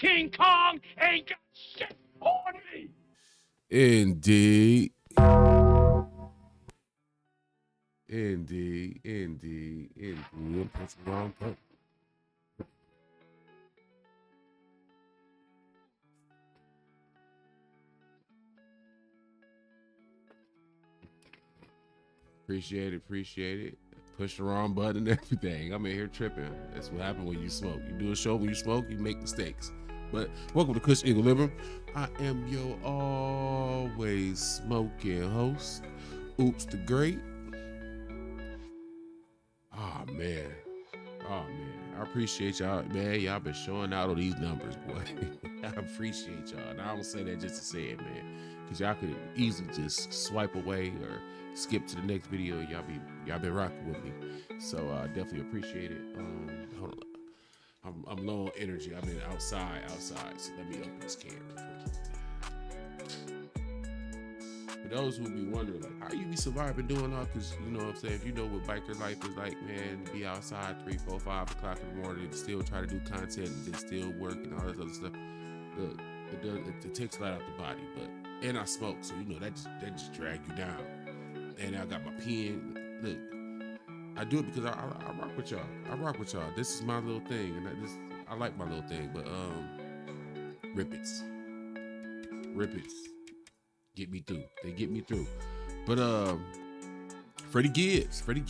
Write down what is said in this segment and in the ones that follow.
King Kong ain't got shit on me. Indeed. Indeed. That's the wrong part. Appreciate it. Push the wrong button and everything. I'm in here tripping. That's what happens when you smoke. You do a show when you smoke, you make mistakes. But welcome to Kush Equilibrium. I am your always smoking host, Oops the Great. Oh man. I appreciate y'all, man. Y'all been showing out on these numbers, boy. I appreciate y'all. And I don't say that just to say it, man. Because y'all could easily just swipe away or skip to the next video. Y'all been rocking with me. So I definitely appreciate it. Hold on. I'm low on energy. I've been outside. So let me open this can real quick. For those who be wondering, like, how you be surviving doing all? Because, you know what I'm saying, if you know what biker life is like, man, be outside 3, 4, 5 o'clock in the morning and still try to do content and just still work and all this other stuff. It takes a lot out the body. And I smoke, so you know that just drag you down. And I got my pen. Look, I do it because I rock with y'all. This is my little thing, and I like my little thing. But Rippets get me through. They get me through. But Freddie Gibbs. That's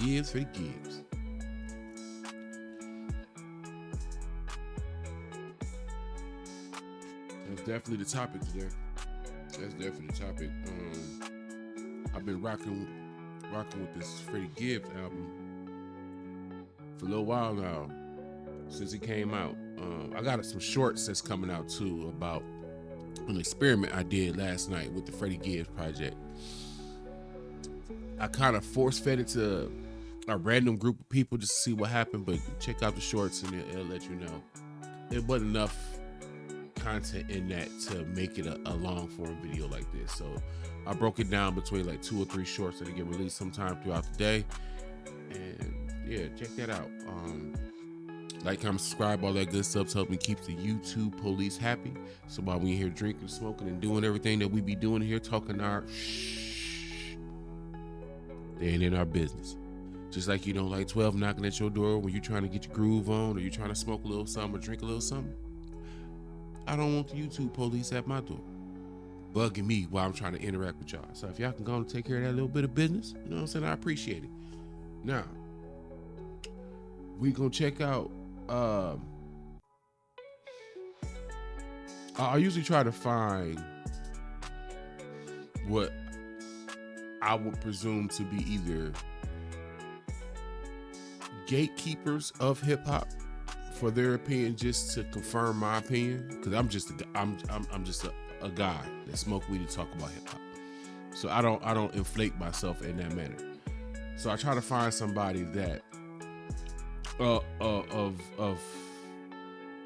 definitely the topic today. I've been rocking with this Freddie Gibbs album for a little while now, since it came out. I got some shorts that's coming out too about an experiment I did last night with the Freddie Gibbs project. I kind of force-fed it to a random group of people just to see what happened, but check out the shorts and it'll let you know. It wasn't enough content in that to make it a long form video like this, so I broke it down between like 2 or 3 shorts that get released sometime throughout the day. And yeah, check that out. Like, comment, subscribe, all that good stuff helps me keep the YouTube police happy. So while we here drinking, smoking, and doing everything that we be doing here, talking our shh, they ain't in our business. Just like you don't like 12 knocking at your door when you trying to get your groove on, or you trying to smoke a little something or drink a little something. I don't want the YouTube police at my door bugging me while I'm trying to interact with y'all. So if y'all can go and take care of that little bit of business, you know what I'm saying, I appreciate it. Now, we gonna check out, I usually try to find what I would presume to be either gatekeepers of hip hop for their opinion, just to confirm my opinion, because I'm just a guy that smoke weed to talk about hip hop. So I don't inflate myself in that manner. So I try to find somebody that of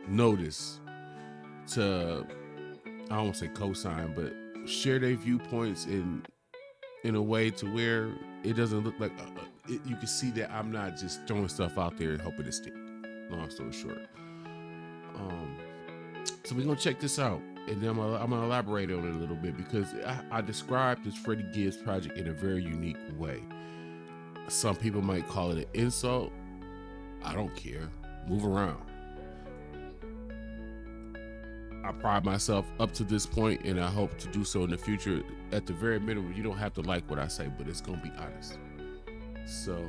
notice to, I don't want to say co-sign, but share their viewpoints in a way to where it doesn't look like you can see that I'm not just throwing stuff out there and hoping to stick. Long story short. So we're gonna check this out, and then I'm gonna elaborate on it a little bit, because I described this Freddie Gibbs project in a very unique way. Some people might call it an insult. I don't care. Move around. I pride myself up to this point, and I hope to do so in the future. At the very minimum, you don't have to like what I say, but it's gonna be honest. So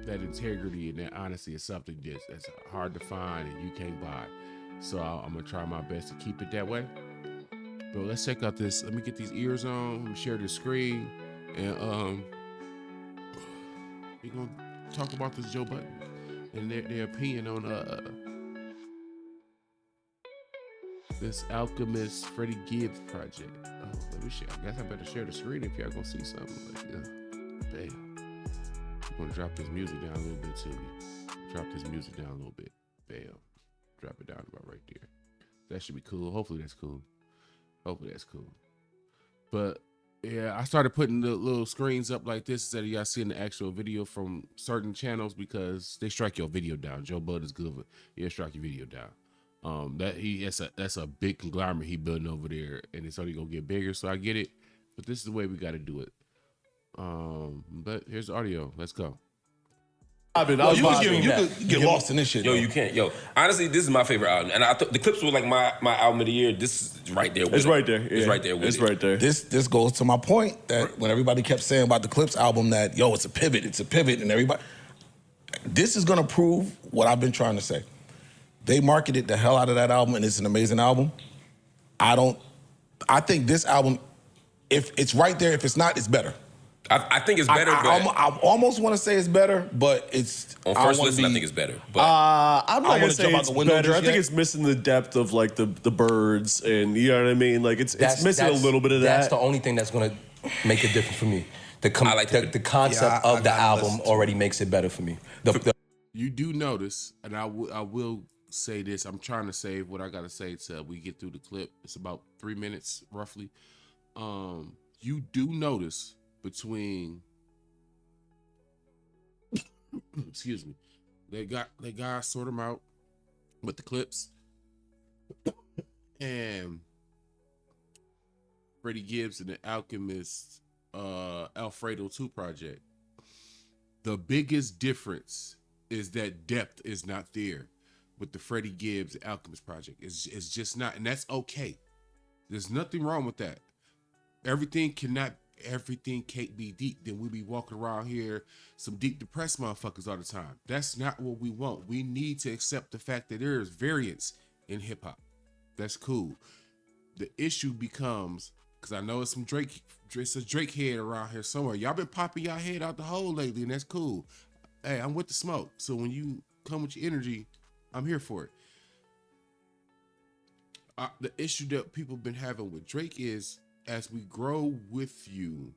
that integrity and that honesty is something that's hard to find and you can't buy. So I'm gonna try my best to keep it that way. But let's check out this. Let me get these ears on. Let me share the screen, and we're gonna talk about this Joe Budden and their opinion on this Alchemist Freddie Gibbs project. Let me share. I guess I better share the screen if y'all gonna see something. Like, damn. I'm gonna drop this music down a little bit too. Drop this music down a little bit. Bam. Drop it down about right there. That should be cool. Hopefully that's cool. But yeah, I started putting the little screens up like this instead of y'all seeing the actual video from certain channels, because they strike your video down. Joe Budden is good, but yeah, strike your video down. That's a big conglomerate he building over there, and it's only gonna get bigger. So I get it, but this is the way we got to do it. But here's the audio. Let's go. You get lost in this shit. Yo, you can't. Yo, honestly, this is my favorite album, and I thought the Clips was like my album of the year. This is right there. With It's it. right there. It's Yeah. right there. With It's it. right there. This goes to my point that when everybody kept saying about the Clips album that, yo, it's a pivot, and everybody. This is gonna prove what I've been trying to say. They marketed the hell out of that album, and it's an amazing album. I think this album, if it's right there, if it's not, it's better. I think it's better, but I almost want to say it's better, but it's on first listen, I think it's better. But I'm not wanna gonna say jump out it's the window better. just I think yet. it's missing the depth of like the birds, and you know what I mean. Like it's missing a little bit of That's that. the only thing that's gonna make a difference for me. The concept Yeah, I of the gotta album listen to already makes it better for me. You do notice, and I will say this. I'm trying to save what I gotta say till we get through the clip. It's about 3 minutes roughly. You do notice between excuse me, they guys sort them out with the Clips and Freddie Gibbs and the Alchemist Alfredo II project. The biggest difference is that depth is not there with the Freddie Gibbs Alchemist project. It's just not, and that's okay. There's nothing wrong with that. Everything can't be deep. Then we be walking around here some deep depressed motherfuckers all the time. That's not what we want. We need to accept the fact that there is variance in hip hop. That's cool. The issue becomes, because I know it's a Drake head around here somewhere. Y'all been popping y'all head out the hole lately, and that's cool. Hey, I'm with the smoke. So when you come with your energy, I'm here for it. The issue that people been having with Drake is, as we grow with you,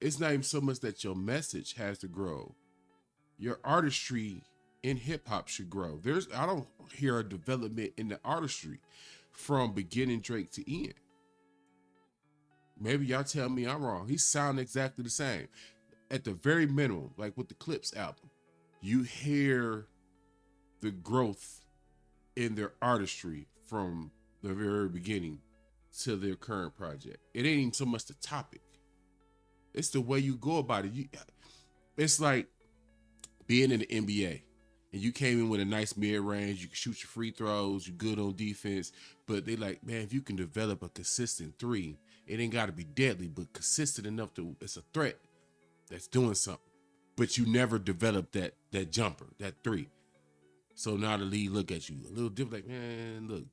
it's not even so much that your message has to grow. Your artistry in hip hop should grow. I don't hear a development in the artistry from beginning Drake to end. Maybe y'all tell me I'm wrong. He sound exactly the same. At the very minimum, like with the Clips album, you hear the growth in their artistry from the very beginning to their current project. It ain't even so much the topic. It's the way you go about it. It's like being in the NBA and you came in with a nice mid-range, you can shoot your free throws, you're good on defense, but they like, man, if you can develop a consistent three, it ain't got to be deadly, but consistent enough to, it's a threat that's doing something. But you never develop that jumper, that three. So now the league look at you a little different, like, man, look,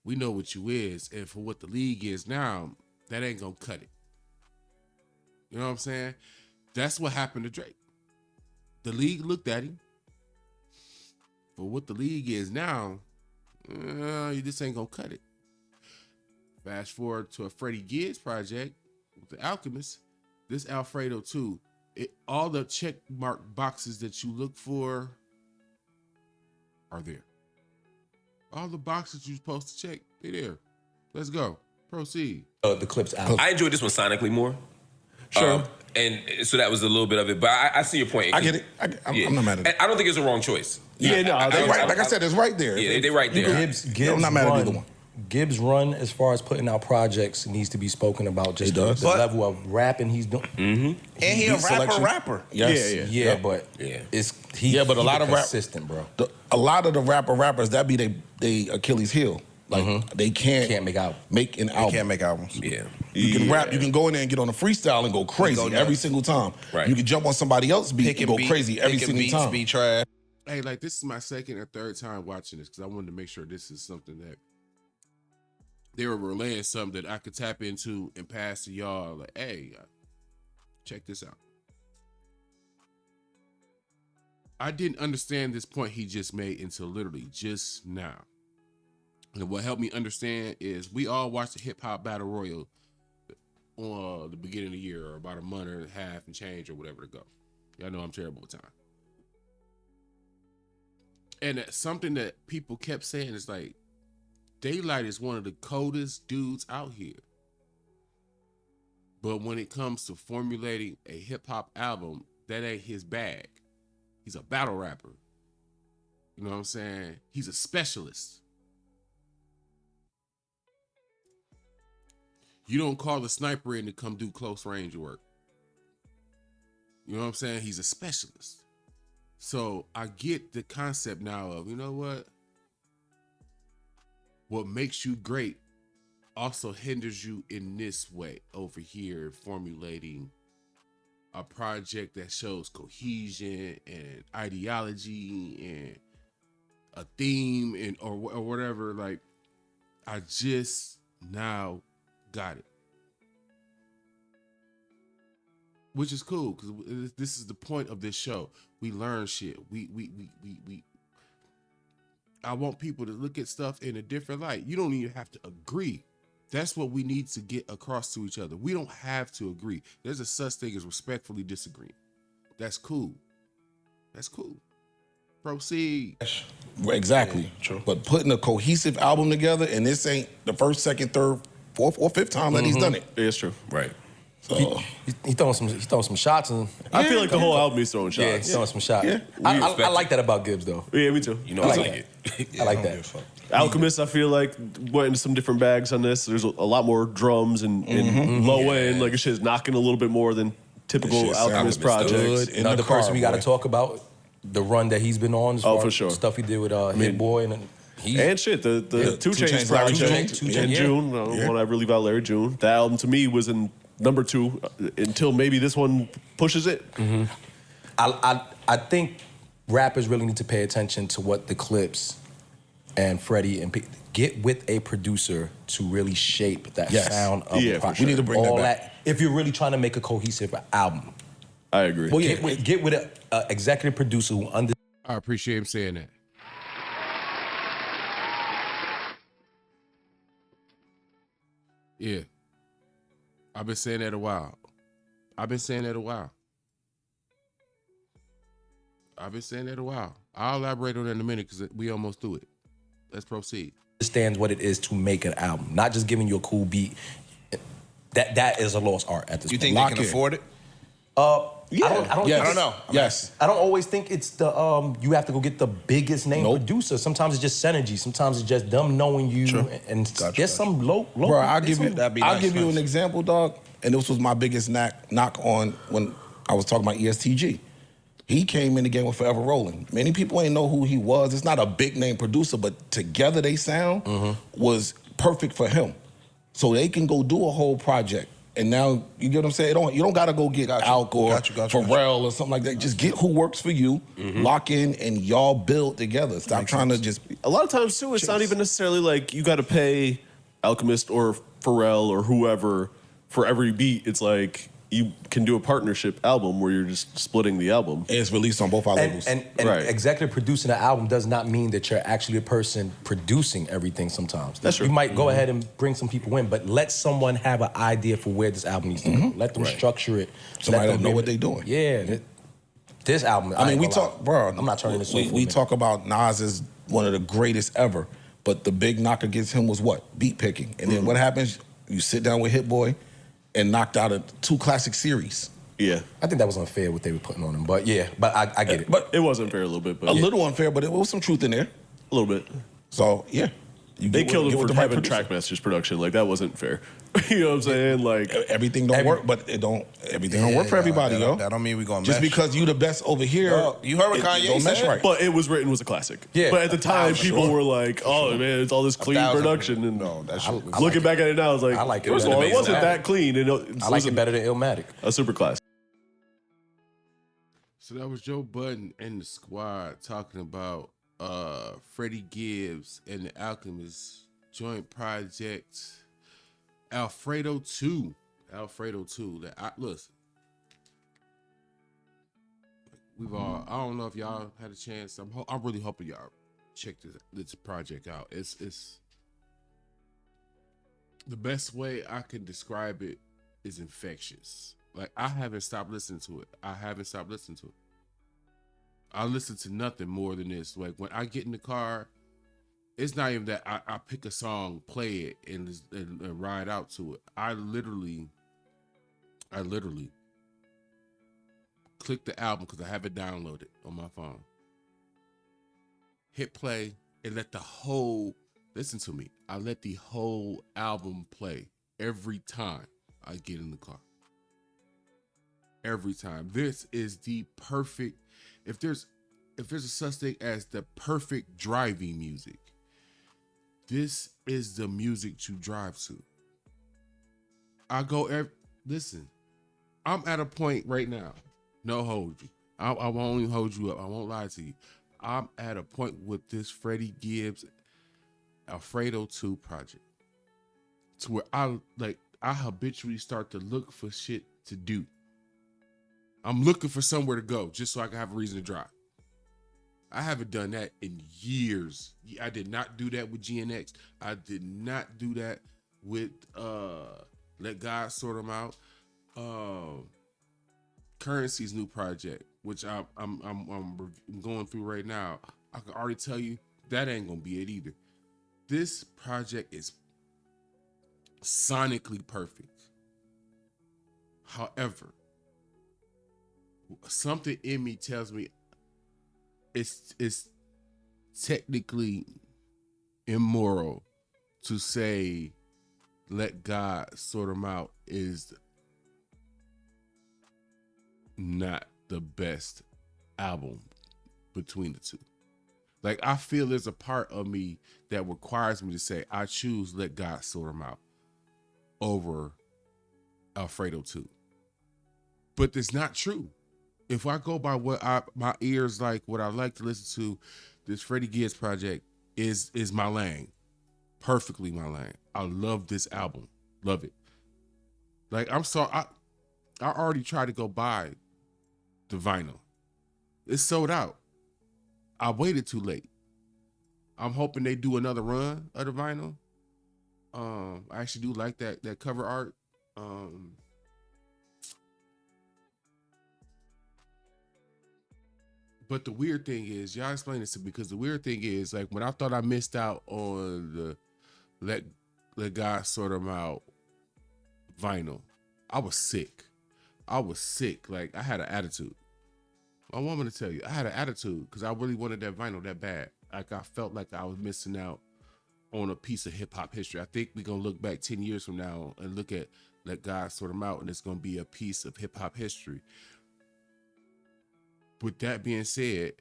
we know what you is, and for what the league is now, that ain't gonna cut it. You know what I'm saying? That's what happened to Drake. The league looked at him. For what the league is now, this ain't gonna cut it. Fast forward to a Freddie Gibbs project with the Alchemist. This Alfredo II, all the check mark boxes that you look for are there. All the boxes you're supposed to check, they there. Let's go. Proceed. The Clips album. I enjoyed this one sonically more. Sure. And so that was a little bit of it. But I see your point. I get it. I'm not mad at it. I don't think it's a wrong choice. Yeah, no, They right, like I said, it's right there. Yeah, they right there. Gibbs I'm not mad at either one. Gibbs' run as far as putting out projects needs to be spoken about. Just He does. the level of rapping he's doing. And he a Beat selection. rapper. Yes. Yeah, but but a lot of consistent, bro. A lot of the rappers that be they Achilles heel. Like they can't make albums. Make an He album. can't make albums. Yeah. You can rap. You can go in there and get on a freestyle and go crazy nuts. every single time. Right. You can jump on somebody else's beat and go crazy every picking single beats, time. Be trash. Hey, like this is my second or third time watching this because I wanted to make sure this is something that they were relaying, something that I could tap into and pass to y'all. Like, hey, check this out. I didn't understand this point he just made until literally just now. And what helped me understand is we all watched the hip hop battle royal on the beginning of the year, or about a month and a half and change or whatever to go. Y'all know I'm terrible with time. And that's something that people kept saying is like, Daylight is one of the coldest dudes out here. But when it comes to formulating a hip hop album, that ain't his bag. He's a battle rapper. You know what I'm saying? He's a specialist. You don't call a sniper in to come do close range work. You know what I'm saying? He's a specialist. So I get the concept now of, you know what? What makes you great also hinders you in this way over here, formulating a project that shows cohesion and ideology and a theme and or whatever. Like, I just now got it, which is cool because this is the point of this show. We learn shit. We I want people to look at stuff in a different light. You don't even have to agree. That's what we need to get across to each other. We don't have to agree. There's a such thing as respectfully disagreeing. That's cool. That's cool. Proceed. Exactly. True. But putting a cohesive album together, and this ain't the first, second, third, fourth, or fifth time that he's done it. It's true. Right. So, He throwing some shots and I feel like the whole album is throwing shots. yeah, he's throwing some shots. Yeah. I like that about Gibbs though. Yeah, me too. You know, I like it. I like that. Alchemist, I feel like, went into some different bags on this. There's a lot more drums and low end. Like, it's just knocking a little bit more than typical Alchemist projects. Another person we got to talk about, the run that he's been on. As far for as sure. Stuff he did with Hit Boy and shit, the 2 Chainz project in June, when I really got Larry June. That album to me was in number 2 until maybe this one pushes it. I think rappers really need to pay attention to what the Clips and Freddie and get with a producer to really shape that sound of the project. We need to bring all that back. if you're really trying to make a cohesive album. I agree. Well, get with an executive producer who I appreciate him saying that. Yeah. I've been saying that a while. I'll elaborate on that in a minute because we almost through it. Let's proceed. understands what it is to make an album, not just giving you a cool beat. That is a lost art at this You point. think they can afford it? Yeah. I don't know. Yes. I don't always think it's the you have to go get the biggest name producer. Sometimes it's just synergy. Sometimes it's just them knowing you and there's some low. Bro, I'll give you nice. an example, dog. And this was my biggest knock on when I was talking about ESTG. He came in the game with Forever Rolling. Many people ain't know who he was. It's not a big name producer, but together they sound was perfect for him. So they can go do a whole project. And now, you get what I'm saying? You don't gotta go get Alk or Pharrell or something like that. Just get who works for you, lock in, and y'all build together. Stop trying to just... A lot of times, too, it's not even necessarily like you gotta pay Alchemist or Pharrell or whoever for every beat. It's like you can do a partnership album where you're just splitting the album. And it's released on both our labels. And executive producing an album does not mean that you're actually a person producing everything sometimes. That's true. You might go ahead and bring some people in, but let someone have an idea for where this album needs to go. Let them structure it. Somebody that know what they're doing. Yeah. This album, I mean, we talk, bro. I'm not turning this off. We talk about Nas as one of the greatest ever, but the big knock against him was what? Beat picking. And then what happens? You sit down with Hit Boy and knocked out 2 classic series. Yeah. I think that was unfair what they were putting on him, but yeah, but I get it. But it was unfair a little bit. But a little unfair, but there was some truth in there. A little bit. So, yeah. They killed him for having Trackmasters production. Like, that wasn't fair. You know what I'm saying? Like, everything don't work, but everything don't work for everybody, yo. That don't mean we gonna Just mesh. because you the best over here, you heard what Kanye don't mesh said? right. But It Was Written was a classic. Yeah. But at the time, people were like, oh, man, it's all this clean 1,000. production. And No, that's looking back at it now, I was like, I like it. first of all, it Amazing. wasn't that clean. I like it better than Illmatic. A super classic. So that was Joe Budden and the squad talking about Freddie Gibbs and the Alchemist joint project Alfredo II. Listen, I don't know if y'all had a chance. I'm really hoping y'all check this project out. It's the best way I can describe it is infectious. Like, I haven't stopped listening to it. I listen to nothing more than this. Like, when I get in the car, it's not even that I pick a song, play it, and ride out to it. I literally click the album because I have it downloaded on my phone. Hit play and let the whole, listen to me. I let the whole album play. every time I get in the car. Every time. This is the perfect, if there's a such thing as the perfect driving music, this is the music to drive to. Listen, I'm at a point right now, no hold you. I won't even hold you up. I won't lie to you. I'm at a point with this Freddie Gibbs, Alfredo II project to where I habitually start to look for shit to do. I'm looking for somewhere to go just so I can have a reason to drive. I haven't done that in years. I did not do that with GNX. I did not do that with Let God Sort Them Out. Currency's new project, which I'm going through right now. I can already tell you that ain't gonna be it either. This project is sonically perfect. However, something in me tells me it's technically immoral to say Let God Sort Them Out is not the best album between the two. Like, I feel there's a part of me that requires me to say I choose Let God Sort Them Out over Alfredo II. But it's not true. If I go by what my ears like, what I like to listen to, this Freddie Gibbs project is my lane. Perfectly my lane. I love this album. Love it. Like, I'm sorry, I already tried to go buy the vinyl. It's sold out. I waited too late. I'm hoping they do another run of the vinyl. I actually do like that cover art. But the weird thing is, y'all explain this to me, because the weird thing is, like, when I thought I missed out on the Let God Sort Them Out vinyl, I was sick. Like, I had an attitude. I want me to tell you, I had an attitude because I really wanted that vinyl that bad. Like, I felt like I was missing out on a piece of hip hop history. I think we're gonna look back 10 years from now and look at Let God Sort Them Out, and it's gonna be a piece of hip hop history. With that being said,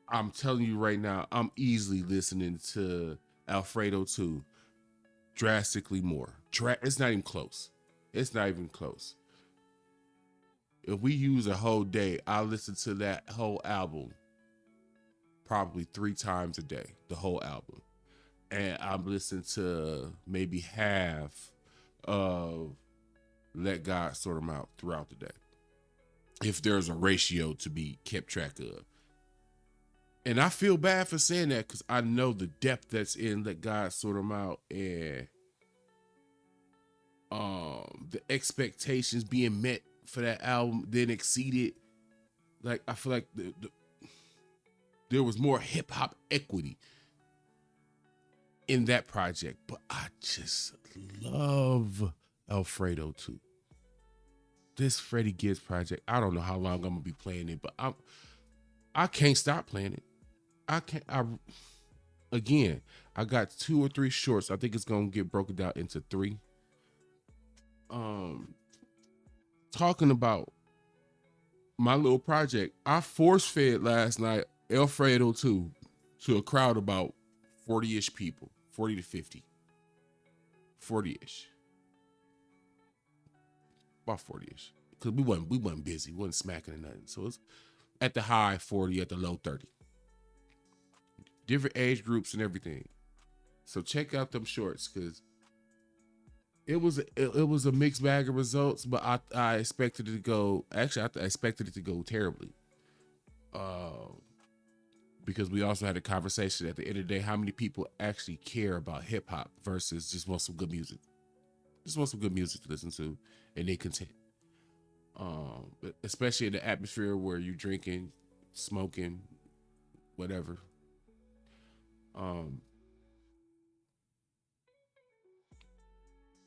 I'm telling you right now, I'm easily listening to Alfredo II drastically more. It's not even close. It's not even close. If we use a whole day, I listen to that whole album probably 3 times a day, the whole album. And I'm listening to maybe half of Let God Sort Them Out throughout the day, if there's a ratio to be kept track of. And I feel bad for saying that because I know the depth that's in Let God Sort Them Out, and the expectations being met for that album then exceeded. Like, I feel like there was more hip hop equity in that project, but I just love Alfredo II. This Freddie Gibbs project, I don't know how long I'm gonna be playing it, but I can't stop playing it. I got 2 or 3 shorts. I think it's gonna get broken down into 3. Talking about my little project, I force fed last night Alfredo II to a crowd about 40-ish people, 40 to 50, 40-ish. About 40-ish. Because we wasn't busy. We wasn't smacking or nothing. So it's at the high 40, at the low 30. Different age groups and everything. So check out them shorts, because it was a mixed bag of results, but I expected it to go. Actually, I expected it to go terribly. Because we also had a conversation at the end of the day, how many people actually care about hip hop versus just want some good music. Just want some good music to listen to, and they content. Especially in the atmosphere where you're drinking, smoking, whatever.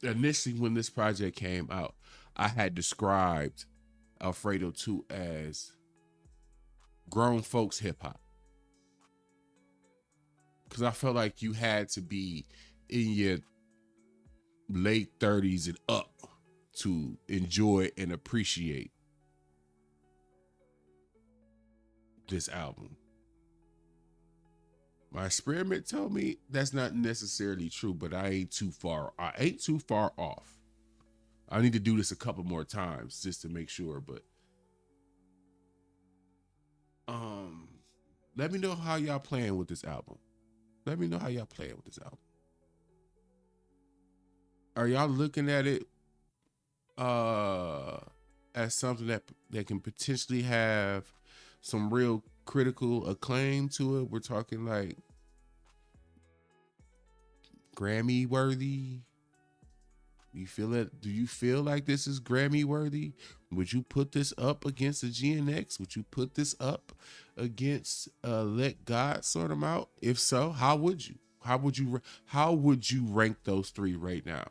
Initially, when this project came out, I had described Alfredo II as grown folks hip hop, because I felt like you had to be in your late 30s and up to enjoy and appreciate this album. My experiment told me that's not necessarily true, but I ain't too far off. I need to do this a couple more times just to make sure, but let me know how y'all playing with this album. Let me know how y'all playing with this album. Are y'all looking at it as something that can potentially have some real critical acclaim to it? We're talking like Grammy worthy. You feel it? Do you feel like this is Grammy worthy? Would you put this up against a GNX? Would you put this up against Let God Sort 'Em Out? If so, how would you? How would you rank those three right now?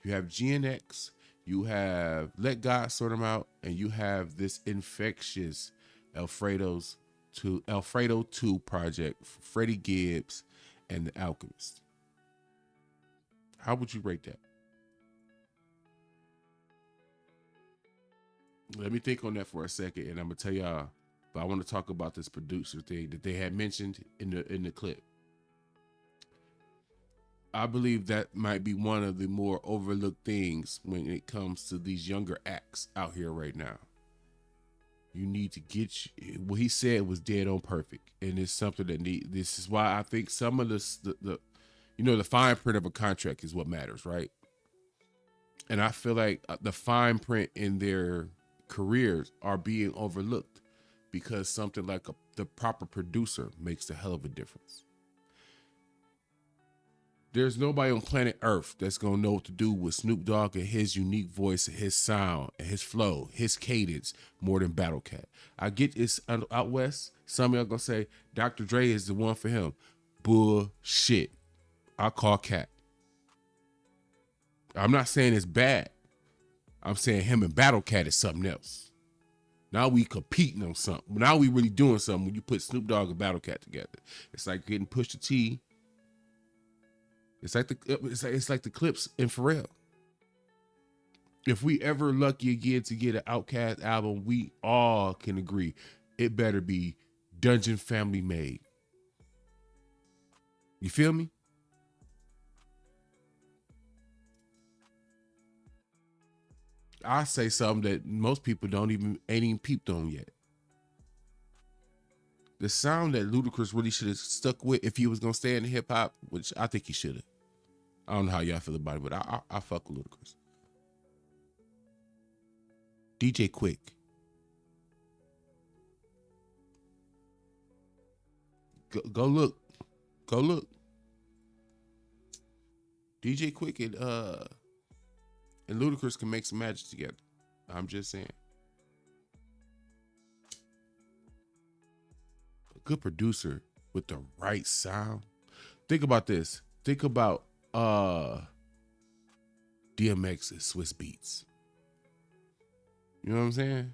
You have GNX, you have Let God Sort 'Em Out, and you have this infectious Alfredo II project, Freddie Gibbs and The Alchemist. How would you rate that? Let me think on that for a second, and I'm gonna tell y'all. But I want to talk about this producer thing that they had mentioned in the clip. I believe that might be one of the more overlooked things when it comes to these younger acts out here right now. You need to what he said was dead on perfect, and it's something that this is why I think some of the fine print of a contract is what matters, right? And I feel like the fine print in their careers are being overlooked because something like the proper producer makes a hell of a difference. There's nobody on planet Earth that's gonna know what to do with Snoop Dogg and his unique voice and his sound and his flow, his cadence more than Battle Cat. I get it's out west. Some of y'all gonna say Dr. Dre is the one for him. Bullshit. I call Cat. I'm not saying it's bad. I'm saying him and Battle Cat is something else. Now we competing on something. Now we really doing something when you put Snoop Dogg and Battle Cat together. It's like getting Pusha T. It's like the Clips and Pharrell. If we ever lucky again to get an Outkast album, we all can agree it better be Dungeon Family made. You feel me? I say something that most people ain't even peeped on yet. The sound that Ludacris really should have stuck with if he was gonna stay in hip hop, which I think he should have. I don't know how y'all feel about it, but I fuck with Ludacris. DJ Quick. Go look. DJ Quick and Ludacris can make some magic together. I'm just saying. A good producer with the right sound. Think about this. Think about DMX and Swiss Beats. You know what I'm saying?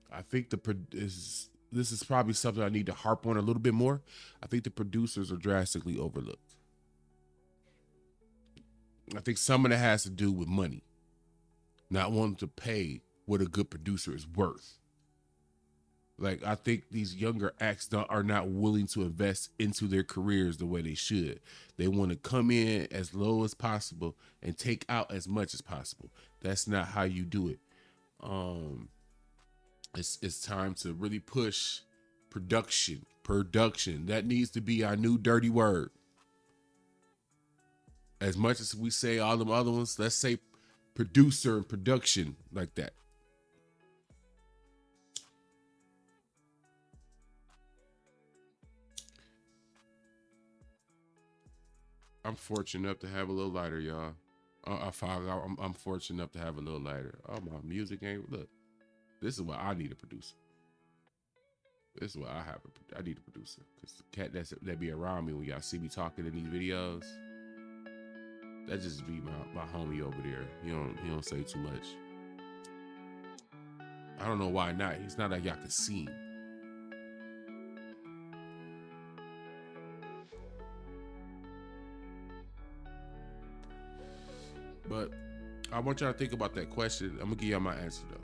I think this is probably something I need to harp on a little bit more. I think the producers are drastically overlooked. I think some of that has to do with money. Not wanting to pay what a good producer is worth. Like, I think these younger acts are not willing to invest into their careers the way they should. They want to come in as low as possible and take out as much as possible. That's not how you do it. It's time to really push production. That needs to be our new dirty word. As much as we say all them other ones, let's say producer and production like that. I'm fortunate enough to have a little lighter, y'all. I'm fortunate enough to have a little lighter. Oh, my music ain't. Look, this is why I need a producer. This is why I need a producer. Because the cat that be around me when y'all see me talking in these videos, that just be my homie over there. He don't say too much. I don't know why not. He's not like y'all can see him. But I want y'all to think about that question. I'm gonna give y'all my answer though.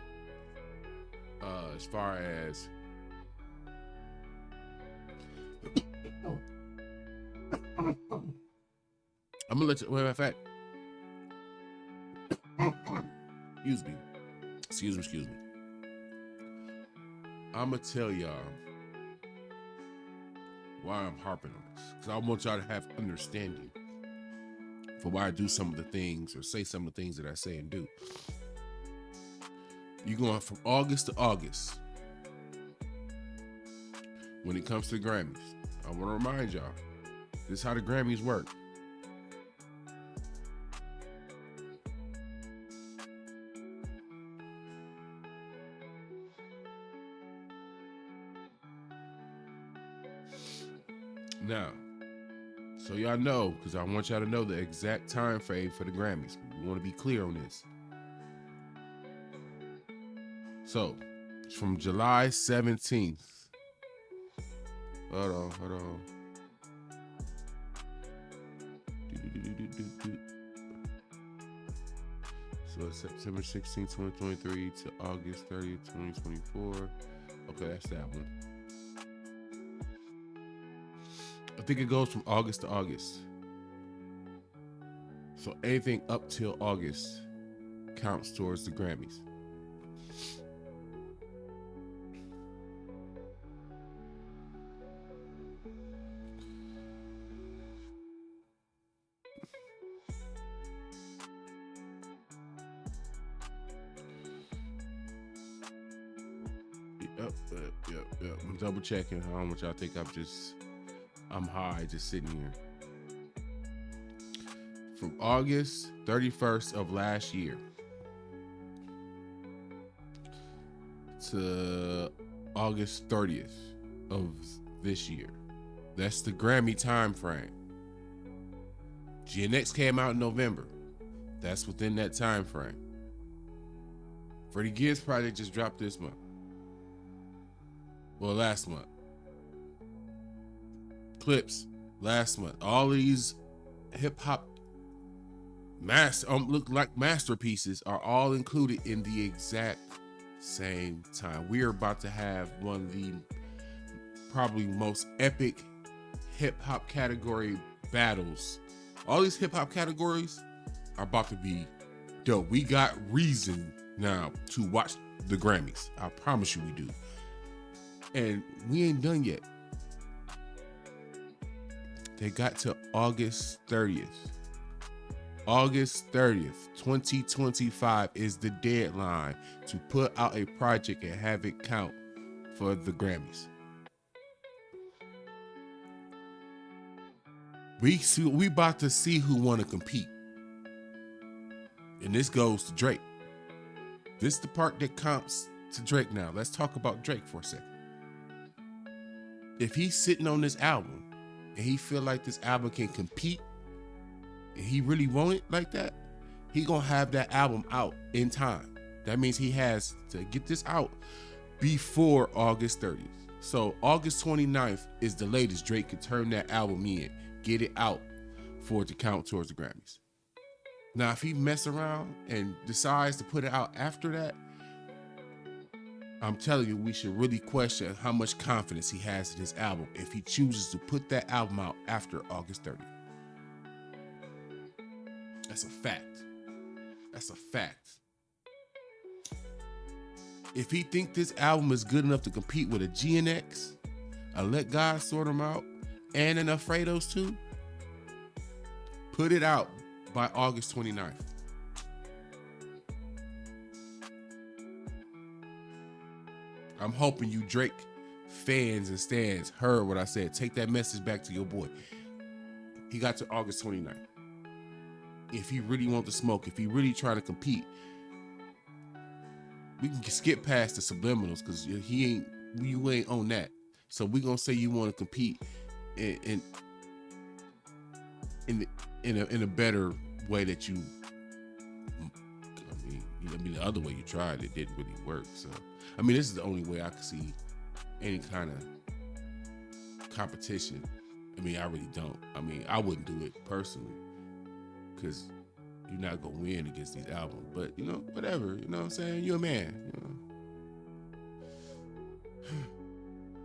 As far as I'm gonna let you. Matter of fact, excuse me. I'm gonna tell y'all why I'm harping on this, because I want y'all to have understanding for why I do some of the things or say some of the things that I say and do. You're going from August to August when it comes to the Grammys. I want to remind y'all, this is how the Grammys work. Now, so y'all know, because I want y'all to know the exact time frame for the Grammys. We want to be clear on this. So, it's from July 17th. Hold on. So it's September 16th, 2023 to August 30th, 2024. Okay, that's that one. I think it goes from August to August. So anything up till August counts towards the Grammys. Yep. I'm double checking. I don't want y'all to think I'm high just sitting here. From August 31st of last year to August 30th of this year. That's the Grammy time frame. GNX came out in November. That's within that time frame. Freddie Gibbs project just dropped this month. Well, last month. Clips last month. All these hip hop look like masterpieces are all included in the exact same time. We are about to have one of the probably most epic hip hop category battles. All these hip hop categories are about to be dope. We got reason now to watch the Grammys. I promise you we do. And we ain't done yet. They got to August 30th. August 30th, 2025 is the deadline to put out a project and have it count for the Grammys. We about to see who want to compete. And this goes to Drake. This is the part that counts to Drake now. Let's talk about Drake for a second. If he's sitting on this album and he feel like this album can compete and he really want it like that, he gonna have that album out in time. That means he has to get this out before August 30th. So August 29th is the latest Drake could turn that album in, get it out for it to count towards the Grammys. Now, if he mess around and decides to put it out after that, I'm telling you, we should really question how much confidence he has in his album if he chooses to put that album out after August 30th. That's a fact. That's a fact. If he think this album is good enough to compete with a GNX, a Let God Sort Him Out, and an Alfredo II, put it out by August 29th. I'm hoping you Drake fans and stans heard what I said. Take that message back to your boy. He got to August 29th. If he really wants to smoke, if he really trying to compete, we can skip past the subliminals because you ain't on that. So we gonna say you want to compete in a better way that you. I mean, the other way you tried, it didn't really work. So, I mean, this is the only way I could see any kind of competition. I mean, I really don't. I mean, I wouldn't do it personally because you're not gonna win against these albums. But you know, whatever. You know what I'm saying? You're a man. You know.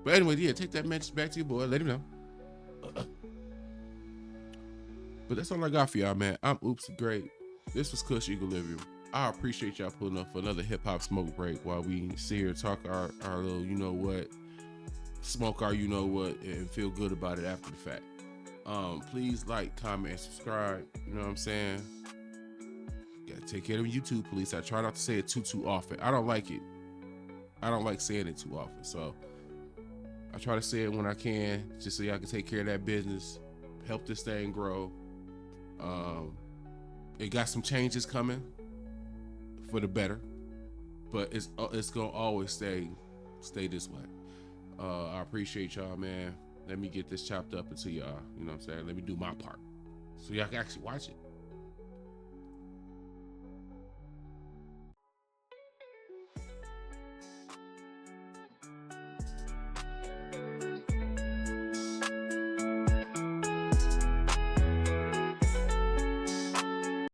But anyway, yeah, take that message back to your boy. Let him know. But that's all I got for y'all, man. I'm Oops Great. This was Kush Equilibrium. I appreciate y'all pulling up for another hip hop smoke break while we sit here and talk our little, you know what, smoke our, you know what, and feel good about it after the fact. Please like, comment, and subscribe. You know what I'm saying? Gotta take care of YouTube police. I try not to say it too often. I don't like it. I don't like saying it too often. So I try to say it when I can, just so y'all can take care of that business, help this thing grow. It got some changes coming for the better, but it's gonna always stay this way. I appreciate y'all, man. Let me get this chopped up into y'all. You know what I'm saying? Let me do my part so y'all can actually watch it.